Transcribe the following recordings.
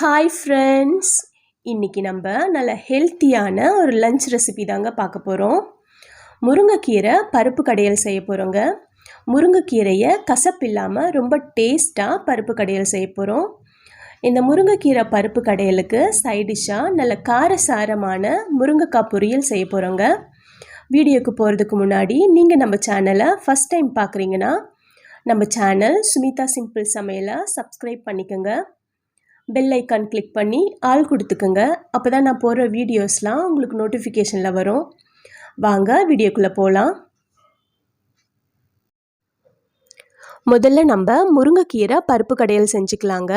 Hi friends, இன்றைக்கி நம்ம நல்ல ஹெல்த்தியான ஒரு லஞ்ச் ரெசிபி தாங்க பார்க்க போகிறோம். முருங்கைக்கீரை பருப்பு கடையல் செய்ய போகிறோங்க. முருங்கைக்கீரையை கசப்பு இல்லாமல் ரொம்ப டேஸ்ட்டாக பருப்பு கடையல் செய்ய போகிறோம். இந்த முருங்கைக்கீரை பருப்பு கடையலுக்கு சைடிஷ்ஷாக நல்ல காரசாரமான முருங்கைக்காய் பொரியல் செய்ய போகிறோங்க. வீடியோக்கு போகிறதுக்கு முன்னாடி நீங்கள் நம்ம சேனலை ஃபஸ்ட் டைம் பார்க்குறீங்கன்னா நம்ம சேனல் சுமிதா சிம்பிள் சமையலை சப்ஸ்கிரைப் பண்ணிக்கோங்க. பெல் ஐக்கான் கிளிக் பண்ணி ஆல் கொடுத்துக்குங்க. அப்போ தான் நான் போடுற வீடியோஸ்லாம் உங்களுக்கு நோட்டிஃபிகேஷனில் வரும். வாங்க வீடியோக்குள்ளே போகலாம். முதல்ல நம்ம முருங்கைக்கீரை பருப்பு கடையல் செஞ்சுக்கலாங்க.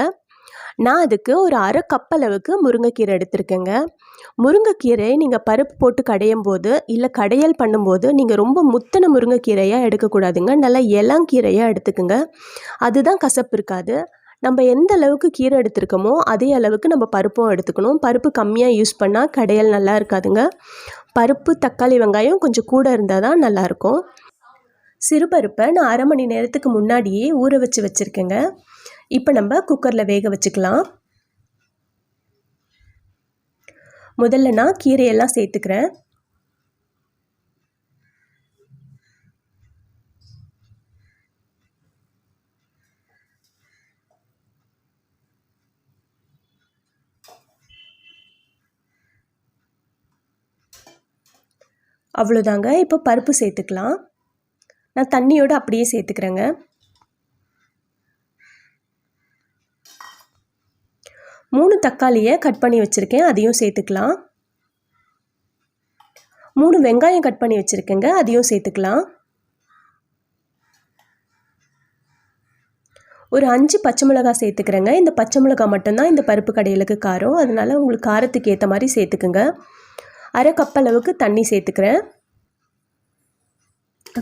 நான் அதுக்கு ஒரு அரை கப் அளவுக்கு முருங்கைக்கீரை எடுத்திருக்கேங்க. முருங்கைக்கீரை நீங்கள் பருப்பு போட்டு கடையும் போது இல்லை கடையல் பண்ணும்போது நீங்கள் ரொம்ப முத்தின முருங்கைக்கீரையாக எடுக்கக்கூடாதுங்க. நல்லா இளங்கீரையாக எடுத்துக்குங்க. அதுதான் கசப்பு இருக்காது. நம்ம எந்த அளவுக்கு கீரை எடுத்துருக்கோமோ அதே அளவுக்கு நம்ம பருப்பும் எடுத்துக்கணும். பருப்பு கம்மியாக யூஸ் பண்ணால் கடையல் நல்லா இருக்காதுங்க. பருப்பு, தக்காளி, வெங்காயம் கொஞ்சம் கூட இருந்தால் தான் நல்லாயிருக்கும். சிறுபருப்பை நான் அரை மணி நேரத்துக்கு முன்னாடியே ஊற வச்சுருக்கேங்க. இப்போ நம்ம குக்கரில் வேக வச்சுக்கலாம். முதல்ல நான் கீரையெல்லாம் சேர்த்துக்கிறேன். அவ்வளோதாங்க. இப்போ பருப்பு சேர்த்துக்கலாம். நான் தண்ணியோடு அப்படியே சேர்த்துக்கிறேங்க. மூணு தக்காளியை கட் பண்ணி வச்சுருக்கேன், அதையும் சேர்த்துக்கலாம். 3 வெங்காயம் கட் பண்ணி வச்சுருக்கேங்க, அதையும் சேர்த்துக்கலாம். ஒரு 5 பச்சை மிளகாய் சேர்த்துக்கிறேங்க. இந்த பச்சை மிளகாய் மட்டும்தான் இந்த பருப்பு கடையலுக்கு காரம், அதனால் உங்களுக்கு காரத்துக்கு ஏற்ற மாதிரி சேர்த்துக்குங்க. அரை கப் அளவுக்கு தண்ணி சேர்த்துக்கிறேன்.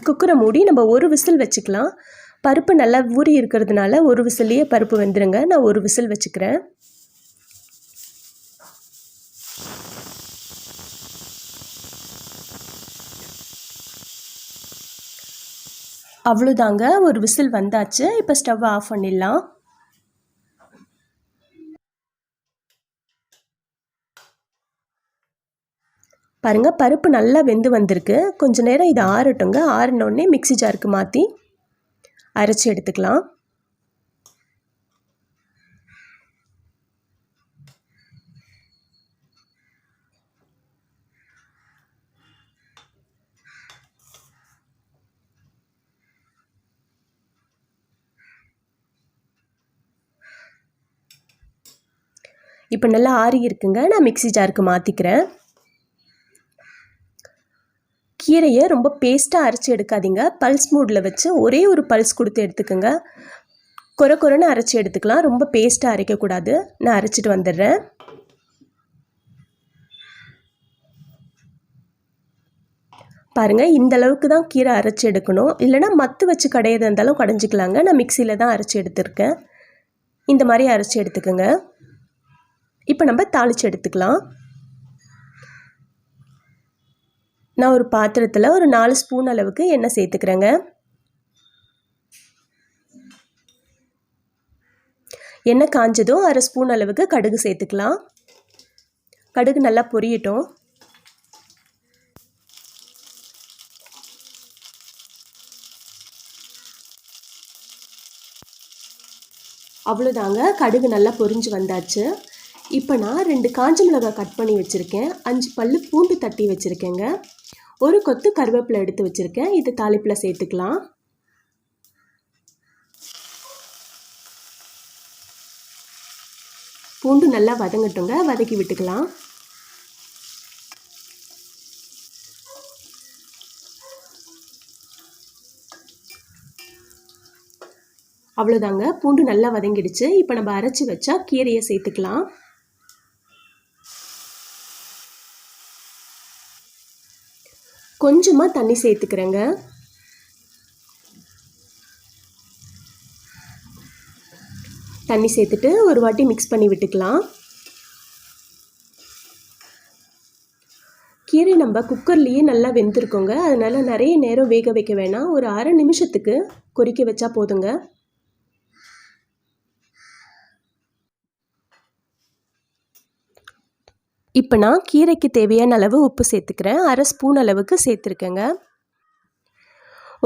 குக்கரை மூடி நம்ம ஒரு விசில் வச்சுக்கலாம். பருப்பு நல்லா ஊறி இருக்கிறதுனால ஒரு விசில்லையே பருப்பு வெந்துருங்க. நான் ஒரு விசில் வச்சுக்கிறேன். அவ்வளோதாங்க, ஒரு விசில் வந்தாச்சு. இப்போ ஸ்டவ் ஆஃப் பண்ணிடலாம். பாருங்கள், பருப்பு நல்லா வெந்து வந்திருக்கு. கொஞ்ச நேரம் இது ஆறட்டுங்க. ஆறினோடனே மிக்ஸி ஜாருக்கு மாற்றி அரைச்சி எடுத்துக்கலாம். இப்போ நல்லா ஆறி இருக்குங்க. நான் மிக்ஸி ஜாருக்கு மாற்றிக்கிறேன். கீரையை ரொம்ப பேஸ்ட்டாக அரைச்சி எடுக்காதீங்க. பல்ஸ் மூடில் வச்சு ஒரே ஒரு பல்ஸ் கொடுத்து எடுத்துக்கோங்க. கொரன்னு அரைச்சி எடுத்துக்கலாம். ரொம்ப பேஸ்ட்டாக அரைக்கக்கூடாது. நான் அரைச்சிட்டு வந்துடுறேன். பாருங்கள், இந்த அளவுக்கு தான் கீரை அரைச்சி எடுக்கணும். இல்லைனா மத்து வச்சு கடையிறது இருந்தாலும் கடைஞ்சிக்கலாங்க. நான் மிக்சியில் தான் அரைச்சி எடுத்துருக்கேன். இந்த மாதிரி அரைச்சி எடுத்துக்கோங்க. இப்போ நம்ம தாளித்து எடுத்துக்கலாம். நான் ஒரு பாத்திரத்தில் ஒரு 4 ஸ்பூன் அளவுக்கு எண்ணெய் சேர்த்துக்கிறேங்க. எண்ணெய் காஞ்சதும் அரை ஸ்பூன் அளவுக்கு கடுகு சேர்த்துக்கலாம். கடுகு நல்லா பொரியட்டும். அவ்வளோதாங்க, கடுகு நல்லா பொரிஞ்சு வந்தாச்சு. இப்போ நான் 2 காஞ்ச மிளகாய் கட் பண்ணி வச்சுருக்கேன். 5 பல்லு பூண்டு தட்டி வச்சுருக்கேங்க. ஒரு கொத்து கருவேப்பிலை எடுத்து வச்சுருக்கேன். இது தாளிப்பில் சேர்த்துக்கலாம். பூண்டு நல்லா வதங்கட்டுங்க, வதக்கி விட்டுக்கலாம். அவ்வளோதாங்க, பூண்டு நல்லா வதங்கிடுச்சு. இப்போ நம்ம அரைச்சி வச்சா கீரையை சேர்த்துக்கலாம். கொஞ்சமாக தண்ணி சேர்த்துக்கிறேங்க. தண்ணி சேர்த்துட்டு ஒரு வாட்டி மிக்ஸ் பண்ணி விட்டுக்கலாம். கீரை நம்ம குக்கர்லேயே நல்லா வெந்திருக்கோங்க. அதனால் நிறைய நேரம் வேக வைக்க வேணாம். ஒரு அரை நிமிஷத்துக்கு கொதிக்க வச்சா போதுங்க. இப்போ நான் கீரைக்கு தேவையான அளவு உப்பு சேர்த்துக்கிறேன். 1/2 ஸ்பூன் அளவுக்கு சேர்த்துருக்கேங்க.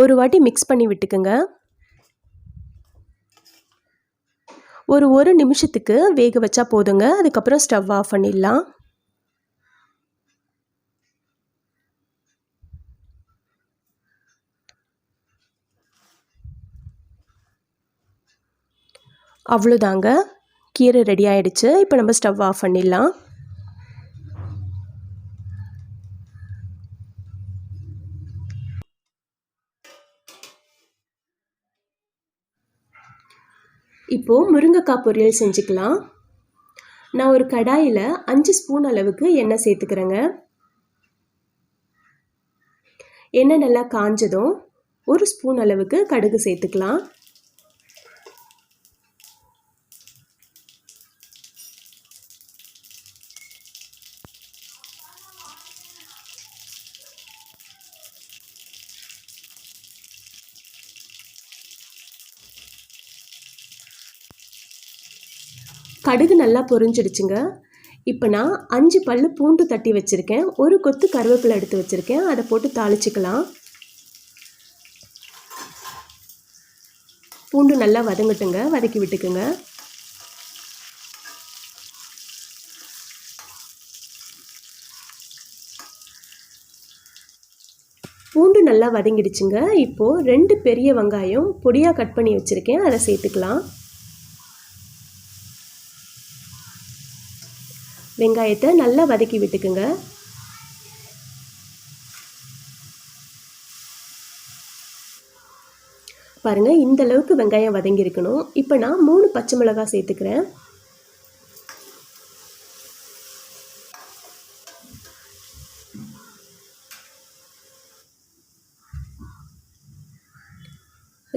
ஒரு வாட்டி மிக்ஸ் பண்ணி விட்டுக்குங்க. ஒரு நிமிஷத்துக்கு வேக வச்சா போதுங்க. அதுக்கப்புறம் ஸ்டவ் ஆஃப் பண்ணிடலாம். அவ்வளோதாங்க, கீரை ரெடி ஆகிடுச்சு. இப்போ நம்ம ஸ்டவ் ஆஃப் பண்ணிடலாம். இப்போது முருங்கைக்காய் பொரியல் செஞ்சுக்கலாம். நான் ஒரு கடாயில் 5 ஸ்பூன் அளவுக்கு எண்ணெய் சேர்த்துக்கிறேங்க. எண்ணெய் நல்லா காஞ்சதும் 1 ஸ்பூன் அளவுக்கு கடுகு சேர்த்துக்கலாம். கடுகு நல்லா பொரிஞ்சிடுச்சுங்க. இப்போ நான் 5 பல்லு பூண்டு தட்டி வச்சுருக்கேன். ஒரு கொத்து கருவேப்பிலை எடுத்து வச்சுருக்கேன். அதை போட்டு தாளிச்சிக்கலாம். பூண்டு நல்லா வதங்கட்டுங்க, வதக்கி விட்டுக்குங்க. பூண்டு நல்லா வதங்கிடுச்சுங்க. இப்போது 2 பெரிய வெங்காயம் பொடியாக கட் பண்ணி வச்சுருக்கேன். அதை சேர்த்துக்கலாம். வெங்காயத்தை நல்லா வதக்கி விட்டுக்குங்க. பாருங்கள், இந்த அளவுக்கு வெங்காயம் வதங்கியிருக்கணும். இப்போ நான் 3 பச்சை மிளகாய் சேர்த்துக்கிறேன்.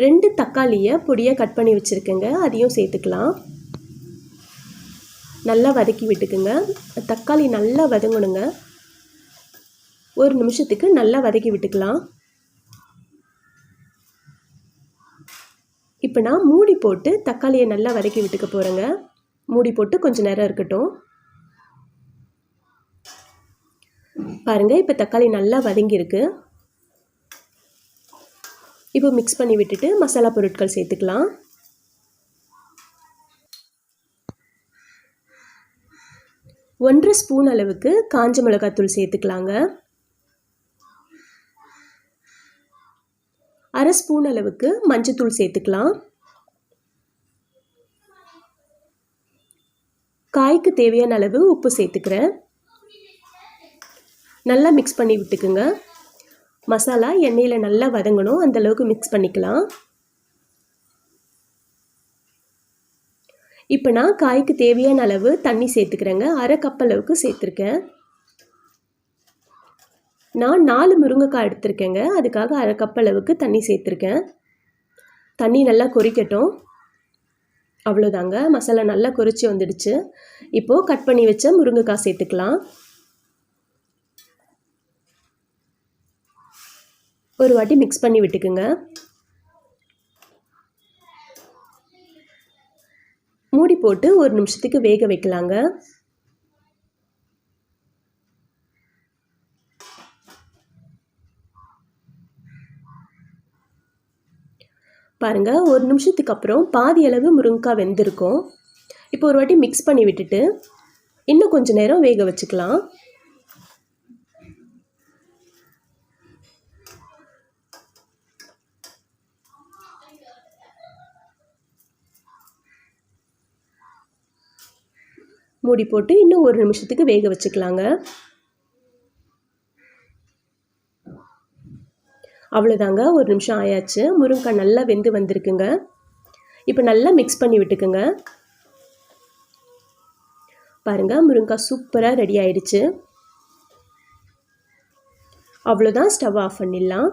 ரெண்டு தக்காளியை பொடியாக கட் பண்ணி வச்சுருக்கேங்க. அதையும் சேர்த்துக்கலாம். நல்லா வதக்கி விட்டுக்குங்க. தக்காளி நல்லா வதங்கணுங்க. 1 நிமிஷத்துக்கு நல்லா வதக்கி விட்டுக்கலாம். இப்போ நான் மூடி போட்டு தக்காளியை நல்லா வதக்கி விட்டுக்க போகிறேங்க. மூடி போட்டு கொஞ்சம் நேரம் இருக்கட்டும். பாருங்கள், இப்போ தக்காளி நல்லா வதங்கியிருக்கு. இப்போ மிக்ஸ் பண்ணி விட்டுட்டு மசாலா பொருட்கள் சேர்த்துக்கலாம். ஒன்றரை ஸ்பூன் அளவுக்கு காஞ்ச மிளகாத்தூள் சேர்த்துக்கலாங்க. 1/2 ஸ்பூன் அளவுக்கு மஞ்சத்தூள் சேர்த்துக்கலாம். காய்க்கு தேவையான அளவு உப்பு சேர்த்துக்கிறேன். நல்லா மிக்ஸ் பண்ணி விட்டுக்குங்க. மசாலா எண்ணெயில் நல்லா வதங்கணும், அந்த அளவுக்கு மிக்ஸ் பண்ணிக்கலாம். இப்போ நான் காய்க்கு தேவையான அளவு தண்ணி சேர்த்துக்கிறேங்க. 1/2 கப் அளவுக்கு சேர்த்துருக்கேன். நான் 4 முருங்கைக்காய் எடுத்திருக்கேங்க. அதுக்காக 1/2 கப் அளவுக்கு தண்ணி சேர்த்துருக்கேன். தண்ணி நல்லா கொதிக்கட்டும். அவ்வளோதாங்க, மசாலா நல்லா கொதிச்சு வந்துடுச்சு. இப்போது கட் பண்ணி வச்ச முருங்கைக்காய் சேர்த்துக்கலாம். ஒரு வாட்டி மிக்ஸ் பண்ணி விட்டுக்குங்க. மூடி போட்டு 1 நிமிஷத்துக்கு வேக வைக்கலாங்க. பாருங்கள், 1 நிமிஷத்துக்கு அப்புறம் பாதி அளவு முருங்கைக்காய் வெந்திருக்கும். இப்போ ஒரு வாட்டி மிக்ஸ் பண்ணி விட்டுட்டு இன்னும் கொஞ்சம் நேரம் வேக வச்சுக்கலாம். மூடி போட்டு இன்னும் 1 நிமிஷத்துக்கு வேக வச்சுக்கலாங்க. அவ்வளோதாங்க, 1 நிமிஷம் ஆயாச்சு. முருங்கைக்காய் நல்லா வெந்து வந்திருக்குங்க. இப்போ நல்லா மிக்ஸ் பண்ணி விட்டுக்குங்க. பாருங்கள், முருங்கைக்காய் சூப்பராக ரெடி ஆயிடுச்சு. அவ்வளோதான், ஸ்டவ் ஆஃப் பண்ணிடலாம்.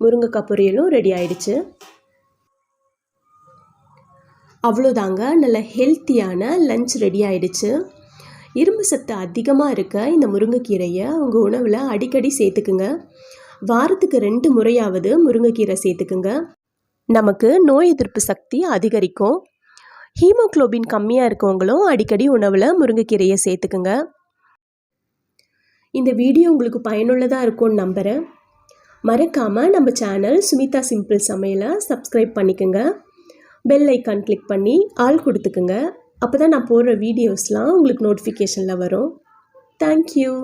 முருங்கைக்காய் பொரியலும் ரெடி ஆயிடுச்சு. அவ்வளோதாங்க, நல்ல ஹெல்த்தியான லஞ்ச் ரெடி ஆயிடுச்சு. இரும்பு சத்து அதிகமாக இருக்க இந்த முருங்கைக்கீரையை உங்கள் உணவில் அடிக்கடி சேர்த்துக்குங்க. வாரத்துக்கு 2 முறையாவது முருங்கைக்கீரை சேர்த்துக்குங்க. நமக்கு நோய் எதிர்ப்பு சக்தி அதிகரிக்கும். ஹீமோகுளோபின் கம்மியாக இருக்கவங்களும் அடிக்கடி உணவில் முருங்கைக்கீரையை சேர்த்துக்குங்க. இந்த வீடியோ உங்களுக்கு பயனுள்ளதாக இருக்கும்னு நம்புகிறேன். மறக்காமல் நம்ம சேனல் சுமிதா சிம்பிள் சமையலை சப்ஸ்கிரைப் பண்ணிக்கோங்க. பெல் ஐக்கான் கிளிக் பண்ணி ஆல் கொடுத்துக்குங்க. அப்போ தான் நான் போடுற வீடியோஸ்லாம் உங்களுக்கு நோட்டிஃபிகேஷனில் வரும். தேங்க்யூ.